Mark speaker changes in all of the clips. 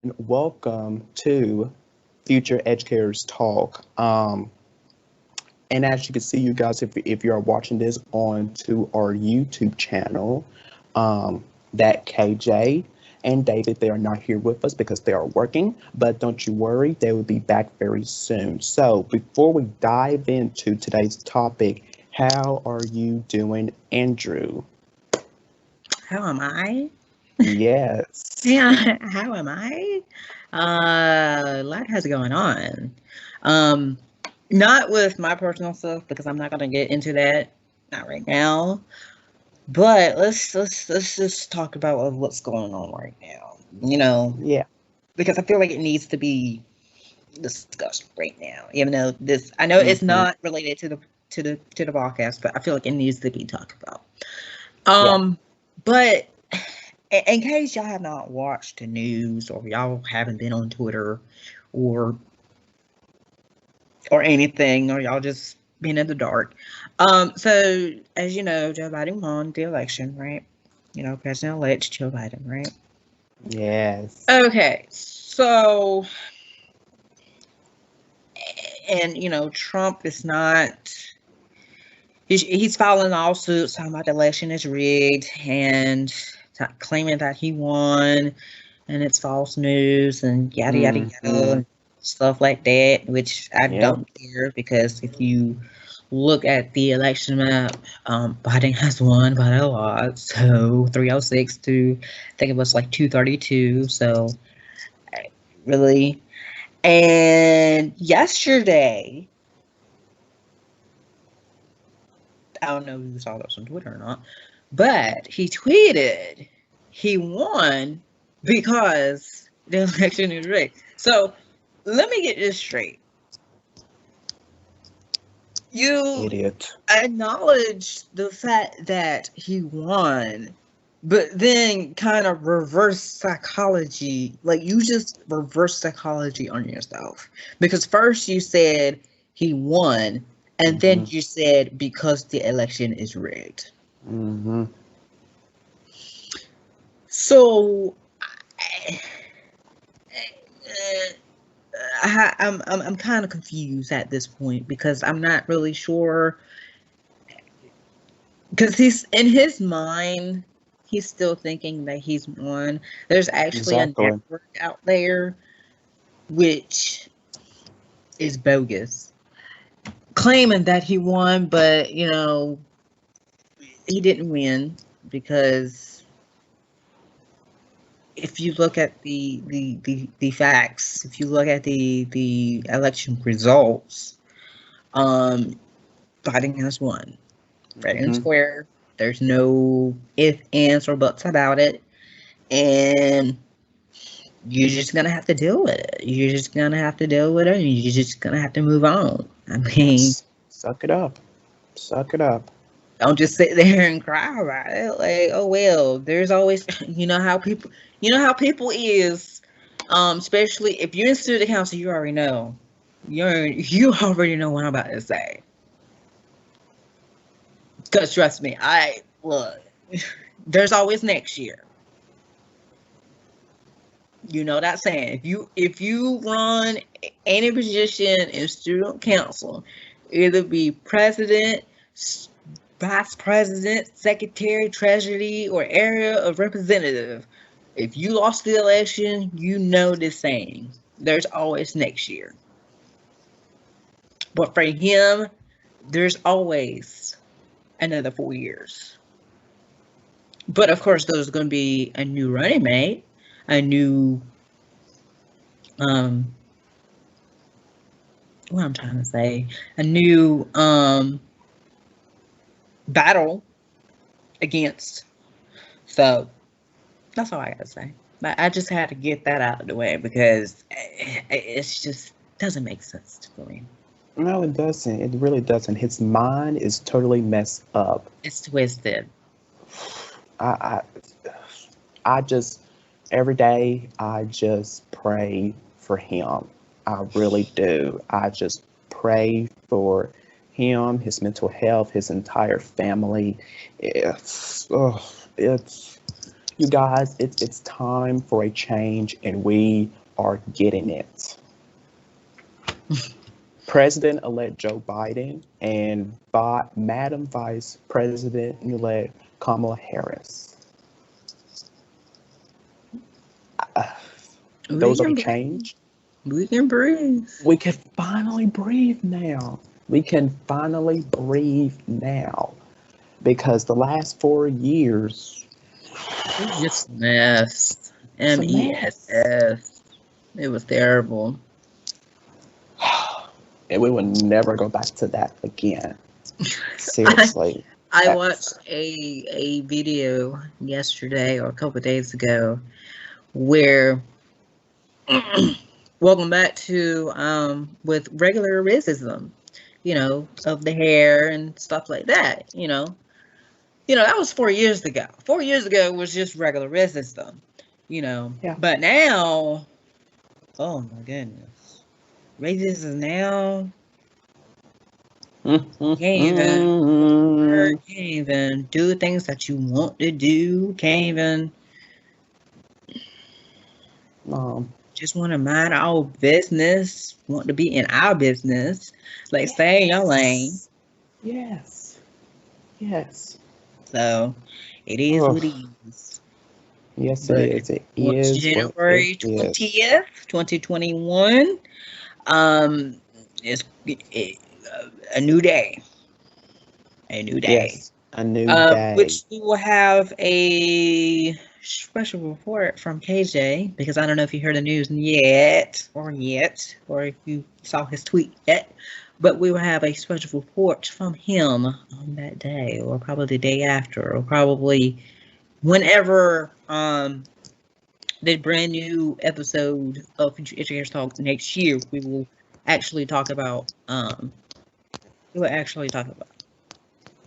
Speaker 1: and welcome to Future Educators Talk. And as you can see, you guys, if you are watching this on to our YouTube channel, that KJ and David, they are not here with us because they are working, but don't you worry, they will be back very soon. So before we dive into today's topic, how are you doing, Andrew?
Speaker 2: How am I?
Speaker 1: Yes.
Speaker 2: Yeah, how am I? A lot has going on. Um, Not with my personal stuff because I'm not gonna get into that, not right now. But let's just talk about what's going on right now.
Speaker 1: Yeah.
Speaker 2: Because I feel like it needs to be discussed right now. Even though this, I know it's
Speaker 1: Mm-hmm.
Speaker 2: not related to the podcast, but I feel like it needs to be talked about.
Speaker 1: Yeah.
Speaker 2: Um, but in case y'all have not watched the news or y'all haven't been on Twitter or anything, or y'all just been in the dark. So as you know, Joe Biden won the election, right? President elect Joe Biden, right?
Speaker 1: Yes.
Speaker 2: Okay, so and Trump is not. He's filing lawsuits talking about the election is rigged and claiming that he won and it's false news and yada yada yada
Speaker 1: Mm-hmm.
Speaker 2: and stuff like that, which I
Speaker 1: Yep.
Speaker 2: don't care because if you look at the election map, Biden has won by a lot, so 306 to I think it was like 232. So really, and yesterday, I don't know if you saw this on Twitter or not, but he tweeted he won because the election is rigged. So let me get this straight. You
Speaker 1: Idiot.
Speaker 2: acknowledge the fact that he won, but then kind of reverse psychology. Like you just reverse psychology on yourself. Because first you said he won, and then
Speaker 1: Mm-hmm.
Speaker 2: you said because the election is rigged.
Speaker 1: Mm-hmm.
Speaker 2: So I, I'm kind of confused at this point because I'm not really sure because he's in his mind he's still thinking that he's won. There's actually a
Speaker 1: Exactly.
Speaker 2: network out there which is bogus claiming that he won, but he didn't win because if you look at the facts, if you look at the election results, um Biden has won fair and
Speaker 1: Mm-hmm.
Speaker 2: square. There's no if, ands, or buts about it. And you're just gonna have to deal with it. You're just gonna have to deal with it, and you're just gonna have to move on. I mean,
Speaker 1: Suck it up. Suck it up.
Speaker 2: don't just sit there and cry about it. Like, oh well, there's always, you know how people is, especially if you're in student council, you already know. You already know what I'm about to say. Cause trust me, I look. There's always next year. You know that saying. If you run any position in student council, either be president, vice president, secretary, treasury, or area of representative. If you lost the election, you know this saying. There's always next year. But for him, there's always another 4 years. But of course, there's going to be a new running mate, a new um what I'm trying to say, a new battle against. So that's all I gotta say. But I just had to get that out of the way because it's just doesn't make sense for me.
Speaker 1: No, it doesn't. It really doesn't. His mind is totally messed up.
Speaker 2: It's twisted.
Speaker 1: I, I just every day I just pray for him. I really do. I just pray for him, his mental health, his entire family. It's You guys, it's time for a change, and we are getting it. President-elect Joe Biden and Madam Vice President-elect Kamala Harris. Uh,
Speaker 2: We
Speaker 1: those are
Speaker 2: can
Speaker 1: the
Speaker 2: breathe.
Speaker 1: change.
Speaker 2: We can breathe.
Speaker 1: We can finally breathe now. We can finally breathe now. Because the last 4 years,
Speaker 2: It's just a mess.
Speaker 1: it's a
Speaker 2: MESS. It was terrible.
Speaker 1: And we will never go back to that again. Seriously.
Speaker 2: I watched a video yesterday or a couple of days ago where welcome back to with regular racism, of the hair and stuff like that, that was 4 years ago. 4 years ago was just regular racism,
Speaker 1: Yeah.
Speaker 2: but now, oh my goodness, racism now can't even do things that you want to do, can't even just want to mind our business, want to be in our business, like stay in your lane.
Speaker 1: Yes.
Speaker 2: So it is what it is.
Speaker 1: Yes,
Speaker 2: But
Speaker 1: it is. It
Speaker 2: it's
Speaker 1: is
Speaker 2: January 20th, 2021. It's a new day. A new day.
Speaker 1: Yes, a new day.
Speaker 2: Which we will have a special report from KJ, because I don't know if you heard the news yet, or if you saw his tweet yet, but we will have a special report from him on that day, or probably the day after, or probably whenever the brand new episode of Future Educators Talk next year, we will actually talk about.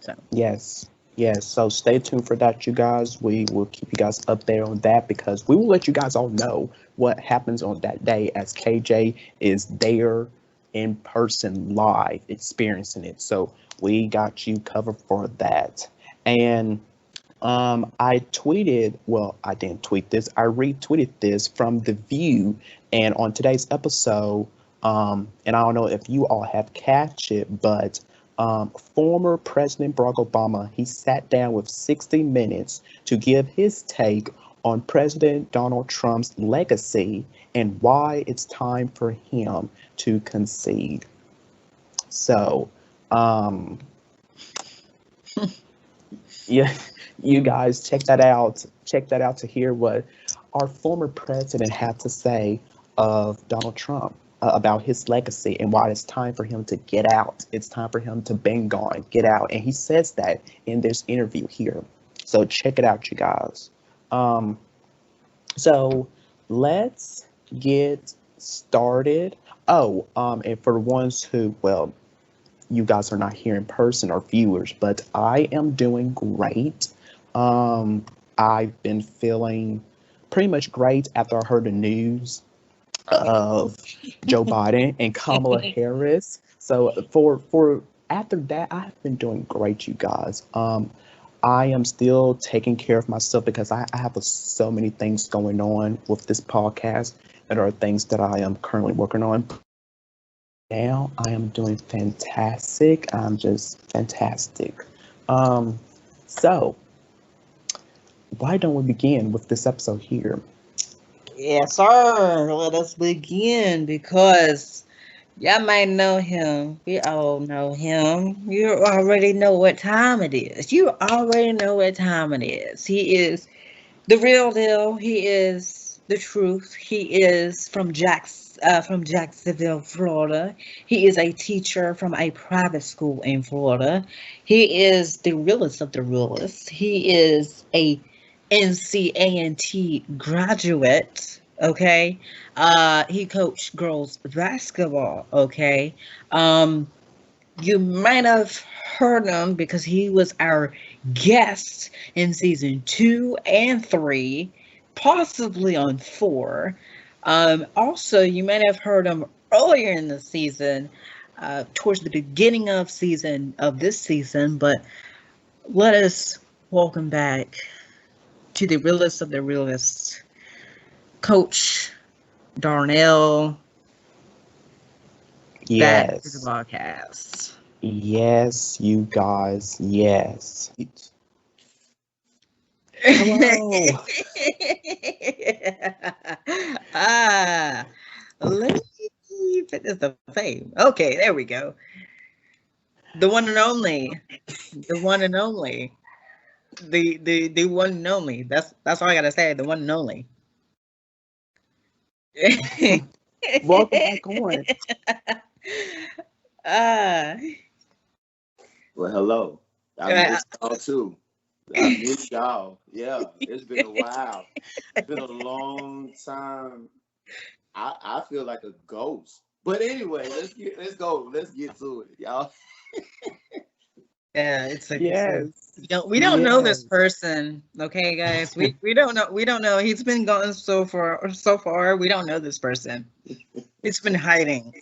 Speaker 2: So
Speaker 1: yes. So stay tuned for that, you guys. We will keep you guys up there on that, because we will let you guys all know what happens on that day, as KJ is there in person, live, experiencing it. So we got you covered for that. And I tweeted, well, I didn't tweet this, I retweeted this from The View. And on today's episode, and I don't know if you all have catch it, but former President Barack Obama, he sat down with 60 Minutes to give his take on President Donald Trump's legacy and why it's time for him to concede. So, yeah, you guys check that out. Check that out to hear what our former president had to say of Donald Trump, about his legacy and why it's time for him to get out. It's time for him to bang gone, get out. And he says that in this interview here. So check it out, you guys. So let's get started. Oh, and for the ones who, well, you guys are not here in person or viewers, but I am doing great. I've been feeling pretty much great after I heard the news of Joe Biden and Kamala Harris. So for after that, I've been doing great, you guys. I am still taking care of myself, because I have so many things going on with this podcast that are things that I am currently working on. Now I am doing fantastic. I'm just fantastic. So why don't we begin with this episode here?
Speaker 2: yes, sir. Let us begin, because y'all might know him. We all know him. You already know what time it is. You already know what time it is. He is the real deal. He is the truth. He is from Jacksonville, Florida. He is a teacher from a private school in Florida. He is the realest of the realists. He is a NCANT graduate. Okay. He coached girls basketball. Okay. You might have heard him because he was our guest in season 2 and 3, possibly on 4. Also, you might have heard him earlier in the season, towards the beginning of this season. But let us welcome back to the realest of the realest, Coach Darnell. Back to the
Speaker 1: Yes.
Speaker 2: podcast.
Speaker 1: Yes, you guys. Yes. Hello.
Speaker 2: ah, let me put this to fame. Okay, there we go. The one and only. The one and only. The one and only. That's all I gotta say. The one and only.
Speaker 1: Welcome back on.
Speaker 2: Ah,
Speaker 3: Well, hello. I
Speaker 2: uh,
Speaker 3: miss y'all too. I miss y'all. Yeah, it's been a while. It's been a long time. I feel like a ghost. But anyway, let's go. Let's get to it, y'all.
Speaker 2: yeah, it's like
Speaker 1: Yes.
Speaker 2: we don't know this
Speaker 1: Yes.
Speaker 2: person, okay, guys. We don't know. He's been gone so far. We don't know this person. It's been hiding.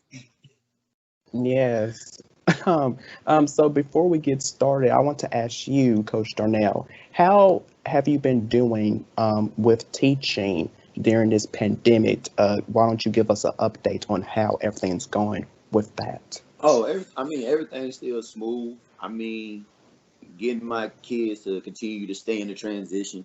Speaker 1: Yes. So before we get started, I want to ask you, Coach Darnell, how have you been doing with teaching during this pandemic? Why don't you give us an update on how everything's going with that?
Speaker 3: Oh, everything's still smooth. I mean, getting my kids to continue to stay in the transition,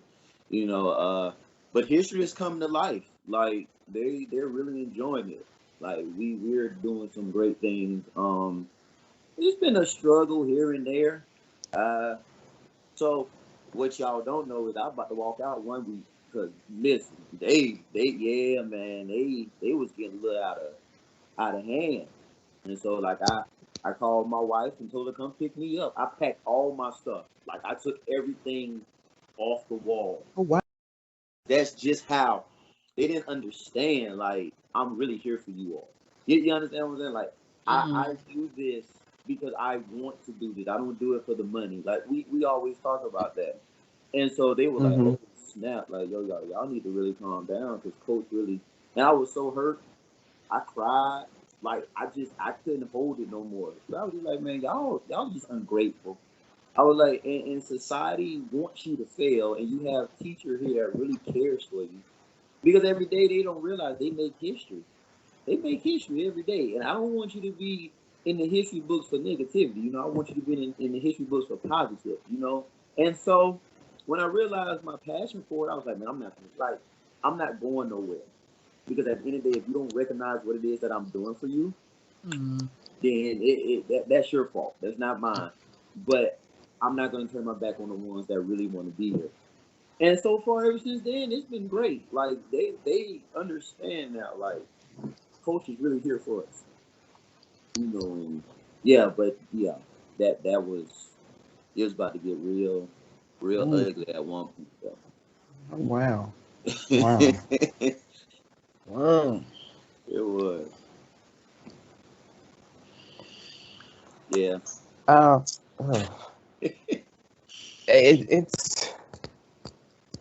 Speaker 3: you know. But history is coming to life. Like they're really enjoying it. Like we're doing some great things. It's been a struggle here and there. Uh, so what y'all don't know is I'm about to walk out one week because listen, they yeah man they was getting a little out of hand, and so like I called my wife and told her to come pick me up. I packed all my stuff, like I took everything off the wall.
Speaker 1: Oh, wow.
Speaker 3: That's just how they didn't understand. Like I'm really here for you all. You understand what I'm saying? Like I do this because I want to do this. I don't do it for the money. Like we always talk about that. And so they were like,
Speaker 1: Mm-hmm.
Speaker 3: "Oh snap! Like y'all need to really calm down because coach really." And I was so hurt. I cried. Like I couldn't hold it no more. So I was just like, man, y'all just ungrateful. I was like, and society wants you to fail, and you have a teacher here that really cares for you because every day they don't realize they make history. They make history every day, and I don't want you to be in the history books for negativity. You know, I want you to be in the history books for positive. You know, and so when I realized my passion for it, I was like, man, I'm not going nowhere because at the end of the day, if you don't recognize what it is that I'm doing for you,
Speaker 2: Mm.
Speaker 3: then that's your fault. That's not mine. But I'm not going to turn my back on the ones that really want to be here. And so far, ever since then, it's been great. Like they understand now. Like coach is really here for us, you know. And yeah, but yeah, that was it was about to get real
Speaker 1: Mm.
Speaker 3: ugly at one point.
Speaker 1: Oh, wow.
Speaker 3: Though.
Speaker 1: Wow.
Speaker 3: It
Speaker 2: Whoa.
Speaker 3: was yeah.
Speaker 1: Uh, oh, it's.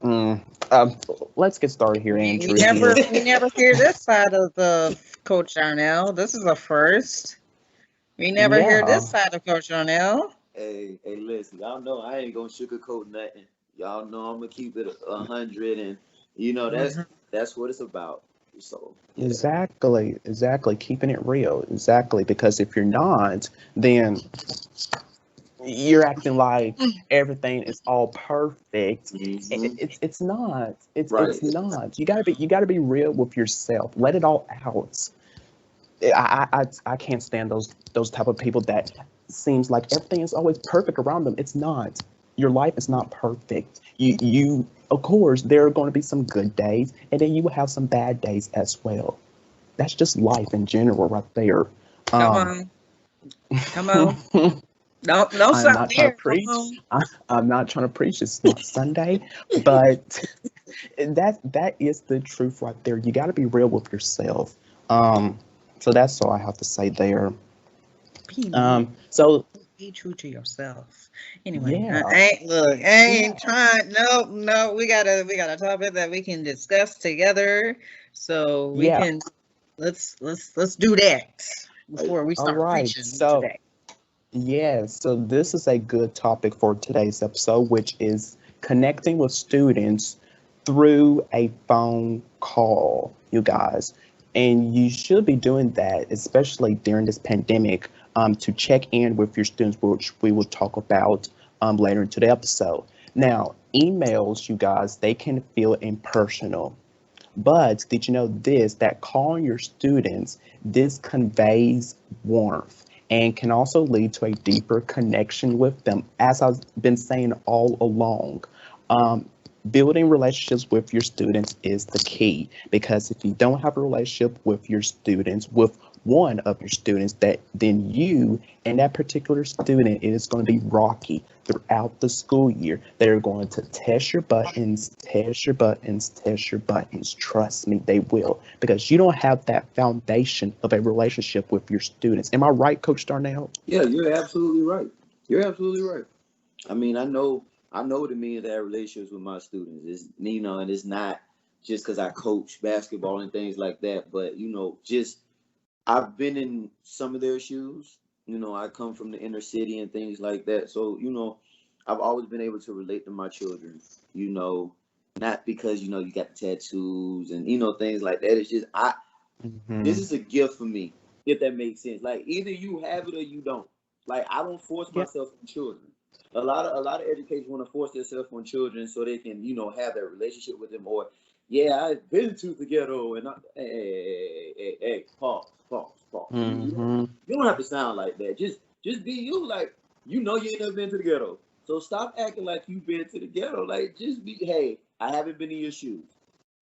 Speaker 1: Mm, um, let's get started here,
Speaker 2: We
Speaker 1: Andrew.
Speaker 2: never
Speaker 1: Here.
Speaker 2: we never hear this side of the Coach Darnell. This is a first. We never hear
Speaker 1: Yeah.
Speaker 2: this side of Coach Darnell.
Speaker 3: Hey, listen, y'all know I ain't gonna sugarcoat nothing. Y'all know I'm gonna keep it 100, and you know
Speaker 2: Mhm.
Speaker 3: that's what it's about. So yeah,
Speaker 1: Exactly. Keeping it real. Exactly. Because if you're not, then you're acting like everything is all perfect.
Speaker 3: hmm
Speaker 1: It's not.
Speaker 3: right.
Speaker 1: It's not. You gotta be real with yourself. Let it all out. I can't stand those type of people that seems like everything is always perfect around them. It's not. Your life is not perfect. You of course there are going to be some good days, and then you will have some bad days as well. That's just life in general, right there.
Speaker 2: Come
Speaker 1: Um,
Speaker 2: on. Come on. Don't
Speaker 1: I'm
Speaker 2: stop
Speaker 1: not trying to
Speaker 2: there. Come
Speaker 1: preach.
Speaker 2: on.
Speaker 1: I'm not trying to preach. It's not Sunday, but that is the truth right there. You got to be real with yourself. Um, so that's all I have to say there.
Speaker 2: Be
Speaker 1: So
Speaker 2: be true to yourself. Anyway,
Speaker 1: yeah,
Speaker 2: I
Speaker 1: yeah,
Speaker 2: ain't trying. No. We got a topic that we can discuss together. So we
Speaker 1: yeah.
Speaker 2: can let's do that
Speaker 3: Right.
Speaker 2: before we
Speaker 1: All
Speaker 2: start
Speaker 1: right.
Speaker 2: preaching
Speaker 1: So
Speaker 2: today.
Speaker 1: yeah, so this is a good topic for today's episode, which is connecting with students through a phone call, you guys. And you should be doing that, especially during this pandemic, to check in with your students, which we will talk about later into the episode. Now, emails, you guys, they can feel impersonal. But did you know this, that calling your students, this conveys warmth and can also lead to a deeper connection with them, as I've been saying all along. Um, Building relationships with your students is the key, because if you don't have a relationship with your students, with one of your students, that then you and that particular student, it is going to be rocky throughout the school year. They're going to test your buttons, test your buttons, test your buttons. Trust me, they will, because you don't have that foundation of a relationship with your students. Am I right, Coach Darnell?
Speaker 3: Yeah, you're absolutely right. You're absolutely right. I mean, I know what it means to have relationships with my students. It's, and it's not just because I coach basketball and things like that, but just I've been in some of their shoes. I come from the inner city and things like that. So, I've always been able to relate to my children, not because, you got the tattoos and, things like that. It's just, this
Speaker 1: Mm-hmm.
Speaker 3: is a gift for me, if that makes sense. Like, either you have it or you don't. Like, I don't force
Speaker 1: Yeah.
Speaker 3: myself on children. A lot of educators want to force themselves on children so they can, have that relationship with them. Or, yeah, I've been to the ghetto, and hey, pause.
Speaker 1: Mm-hmm.
Speaker 3: You don't have to sound like that. Just be you. Like, you ain't never been to the ghetto, so stop acting like you've been to the ghetto. Like, just be, hey, I haven't been in your shoes,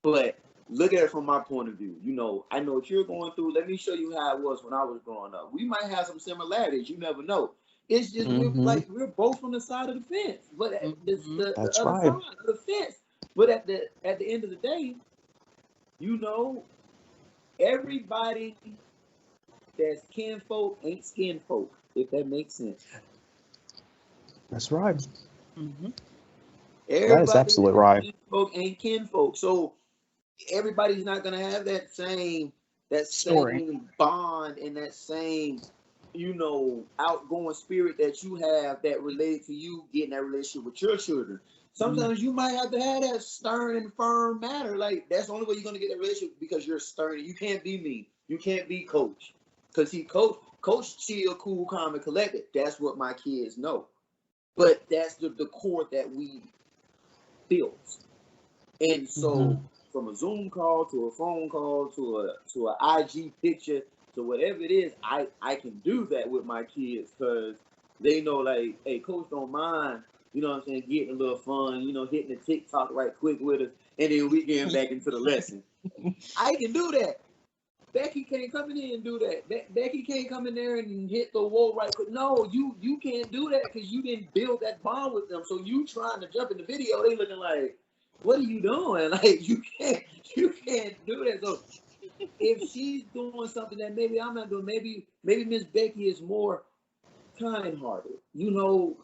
Speaker 3: but look at it from my point of view. I know what you're going through. Let me show you how it was when I was growing up. We might have some similarities. You never know. It's just
Speaker 1: Mm-hmm.
Speaker 3: we're both on the side of the fence, but
Speaker 2: Mm-hmm.
Speaker 3: the
Speaker 1: That's
Speaker 3: other
Speaker 1: right.
Speaker 3: side of the fence. But at the end of the day, you know, everybody that's kinfolk ain't skinfolk. If that makes sense.
Speaker 1: That's right.
Speaker 2: Mm-hmm.
Speaker 1: That is
Speaker 3: Everybody
Speaker 1: absolutely
Speaker 3: that's
Speaker 1: right.
Speaker 3: kinfolk ain't kinfolk. So everybody's not gonna have that
Speaker 2: Story.
Speaker 3: same bond and that same outgoing spirit that you have that related to you getting that relationship with your children.
Speaker 2: Mm-hmm.
Speaker 3: Sometimes you might have to have that stern and firm manner. Like, that's the only way you're gonna get that relationship, because you're stern. You can't be me. You can't be coach. Cause he coach chill, cool, calm, and collected. That's what my kids know. But that's the core that we built. And
Speaker 1: Mm-hmm.
Speaker 3: so, from a Zoom call to a phone call to a IG picture to whatever it is, I can do that with my kids, because they know, like, hey, coach don't mind, what I'm saying, getting a little fun, hitting the TikTok right quick with us, and then we getting back into the lesson. I can do that. Becky can't come in here and do that. Becky can't come in there and hit the wall right quick. No, you can't do that, because you didn't build that bond with them. So you trying to jump in the video, they looking like, what are you doing? Like, you can't do that. So if she's doing something that maybe I'm not doing, maybe Miss Becky is more kind-hearted.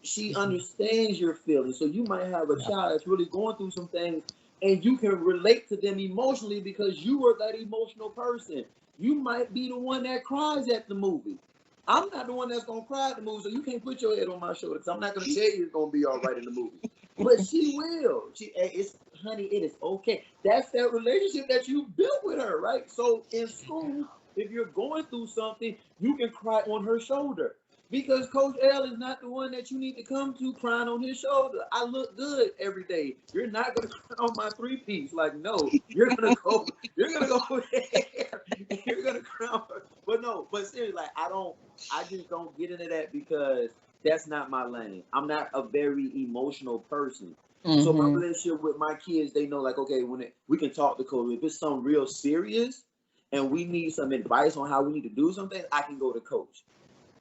Speaker 3: She understands your feelings. So you might have a
Speaker 1: Yeah.
Speaker 3: child that's really going through some things, and you can relate to them emotionally because you are that emotional person. You might be the one that cries at the movie. I'm not the one that's gonna cry at the movie, so you can't put your head on my shoulder. So I'm not gonna tell you it's gonna be all right in the movie. But she will. It's, honey, it is okay. That's that relationship that you built with her, right? So in school, if you're going through something, you can cry on her shoulder, because Coach L is not the one that you need to come to crying on his shoulder. I look good every day. You're not gonna cry on my three-piece. Like, no, you're gonna go there. You're gonna cry on her. But no, but seriously, like, I just don't get into that, because that's not my lane. I'm not a very emotional person. So my
Speaker 2: Mm-hmm.
Speaker 3: relationship with my kids, they know, like, okay, we can talk to coach. If it's something real serious and we need some advice on how we need to do something, I can go to coach.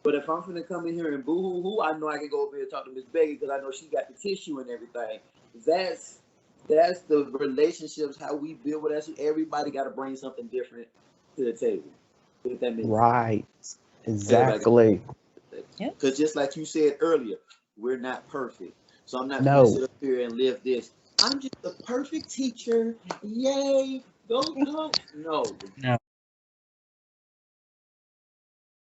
Speaker 3: But if I'm gonna come in here and boo hoo hoo, I know I can go over here and talk to Miss Becky, because I know she got the tissue and everything. That's that's the relationships, how we build with us. Everybody got to bring something different to the table. If that makes sense.
Speaker 1: Right.
Speaker 3: Everybody got,
Speaker 1: Exactly.
Speaker 2: Yep.
Speaker 3: because just like you said earlier, we're not perfect. So I'm not gonna
Speaker 1: No.
Speaker 3: sit up here and live this. I'm just a perfect teacher. Yay, go coach. No,
Speaker 2: No.